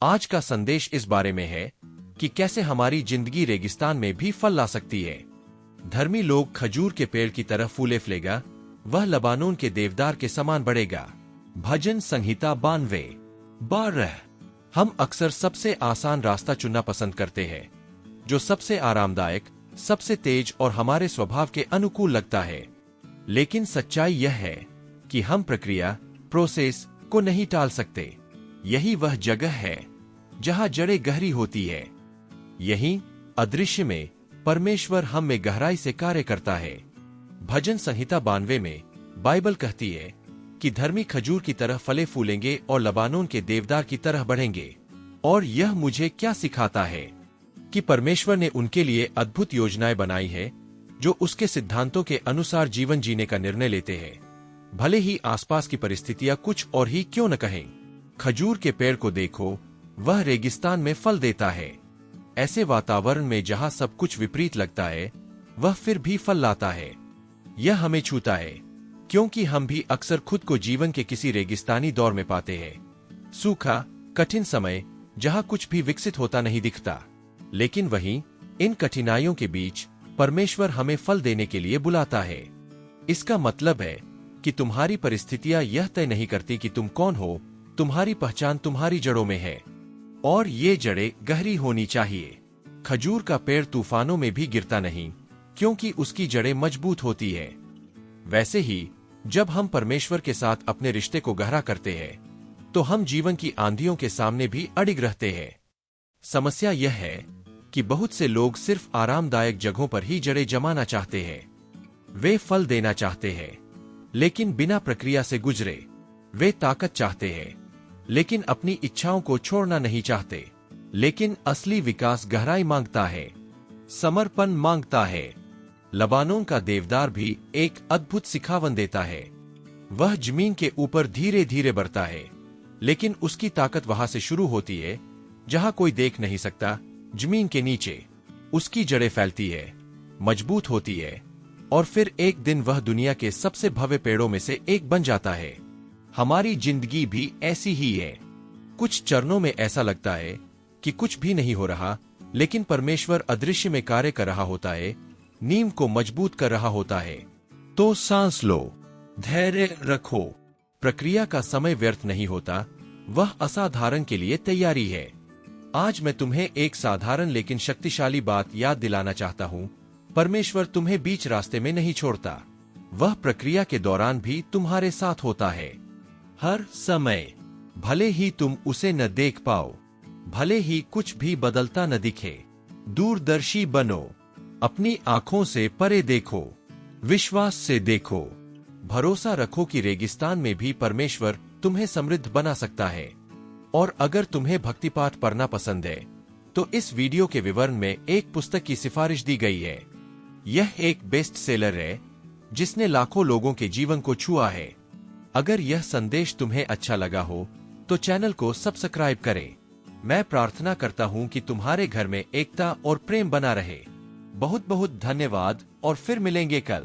आज का संदेश इस बारे में है कि कैसे हमारी जिंदगी रेगिस्तान में भी फल ला सकती है। धर्मी लोग खजूर के पेड़ की तरह फूले फलेगा, वह लबानोन के देवदार के समान बढ़ेगा। भजन संहिता 92:12। हम अक्सर सबसे आसान रास्ता चुनना पसंद करते हैं, जो सबसे आरामदायक, सबसे तेज और हमारे स्वभाव के अनुकूल लगता है। लेकिन सच्चाई यह है कि हम प्रोसेस को नहीं टाल सकते। यही वह जगह है जहां जड़ें गहरी होती है। यही अदृश्य में परमेश्वर हम में गहराई से कार्य करता है। भजन संहिता 92 में बाइबल कहती है कि धर्मी खजूर की तरह फले फूलेंगे और लबानोन के देवदार की तरह बढ़ेंगे। और यह मुझे क्या सिखाता है कि परमेश्वर ने उनके लिए अद्भुत योजनाएं बनाई है, जो उसके सिद्धांतों के अनुसार जीवन जीने का निर्णय लेते हैं, भले ही आसपास की परिस्थितियां कुछ और ही क्यों न कहें। खजूर के पेड़ को देखो, वह रेगिस्तान में फल देता है। ऐसे वातावरण में जहां सब कुछ विपरीत लगता है, वह फिर भी फल लाता है। यह हमें छूता है, क्योंकि हम भी अक्सर खुद को जीवन के किसी रेगिस्तानी दौर में पाते हैं। सूखा, कठिन समय, जहां कुछ भी विकसित होता नहीं दिखता। लेकिन वहीं इन कठिनाइयों के बीच परमेश्वर हमें फल देने के लिए बुलाता है। इसका मतलब है कि तुम्हारी परिस्थितियां यह तय नहीं करती कि तुम कौन हो, तुम्हारी पहचान तुम्हारी जड़ों में है। और ये जड़ें गहरी होनी चाहिए। खजूर का पेड़ तूफानों में भी गिरता नहीं, क्योंकि उसकी जड़ें मजबूत होती है। वैसे ही जब हम परमेश्वर के साथ अपने रिश्ते को गहरा करते हैं, तो हम जीवन की आंधियों के सामने भी अडिग रहते हैं। समस्या यह है कि बहुत से लोग सिर्फ आरामदायक जगहों पर ही जड़ें जमाना चाहते हैं। वे फल देना चाहते हैं, लेकिन बिना प्रक्रिया से गुजरे। वे ताकत चाहते हैं, लेकिन अपनी इच्छाओं को छोड़ना नहीं चाहते। लेकिन असली विकास गहराई मांगता है, समर्पण मांगता है। लबानोन का देवदार भी एक अद्भुत सिखावन देता है। वह जमीन के ऊपर धीरे धीरे बढ़ता है, लेकिन उसकी ताकत वहां से शुरू होती है जहां कोई देख नहीं सकता। जमीन के नीचे उसकी जड़ें फैलती है, मजबूत होती है, और फिर एक दिन वह दुनिया के सबसे भव्य पेड़ों में से एक बन जाता है। हमारी जिंदगी भी ऐसी ही है। कुछ चरणों में ऐसा लगता है कि कुछ भी नहीं हो रहा, लेकिन परमेश्वर अदृश्य में कार्य कर रहा होता है, नींव को मजबूत कर रहा होता है। तो सांस लो, धैर्य रखो। प्रक्रिया का समय व्यर्थ नहीं होता, वह असाधारण के लिए तैयारी है। आज मैं तुम्हें एक साधारण लेकिन शक्तिशाली बात याद दिलाना चाहता हूँ। परमेश्वर तुम्हें बीच रास्ते में नहीं छोड़ता। वह प्रक्रिया के दौरान भी तुम्हारे साथ होता है, हर समय। भले ही तुम उसे न देख पाओ, भले ही कुछ भी बदलता न दिखे, दूरदर्शी बनो। अपनी आंखों से परे देखो, विश्वास से देखो। भरोसा रखो कि रेगिस्तान में भी परमेश्वर तुम्हें समृद्ध बना सकता है। और अगर तुम्हें भक्तिपाठ पढ़ना पसंद है, तो इस वीडियो के विवरण में एक पुस्तक की सिफारिश दी गई है। यह एक बेस्ट सेलर है, जिसने लाखों लोगों के जीवन को छुआ है। अगर यह संदेश तुम्हें अच्छा लगा हो, तो चैनल को सब्सक्राइब करें। मैं प्रार्थना करता हूं कि तुम्हारे घर में एकता और प्रेम बना रहे। बहुत बहुत धन्यवाद, और फिर मिलेंगे कल।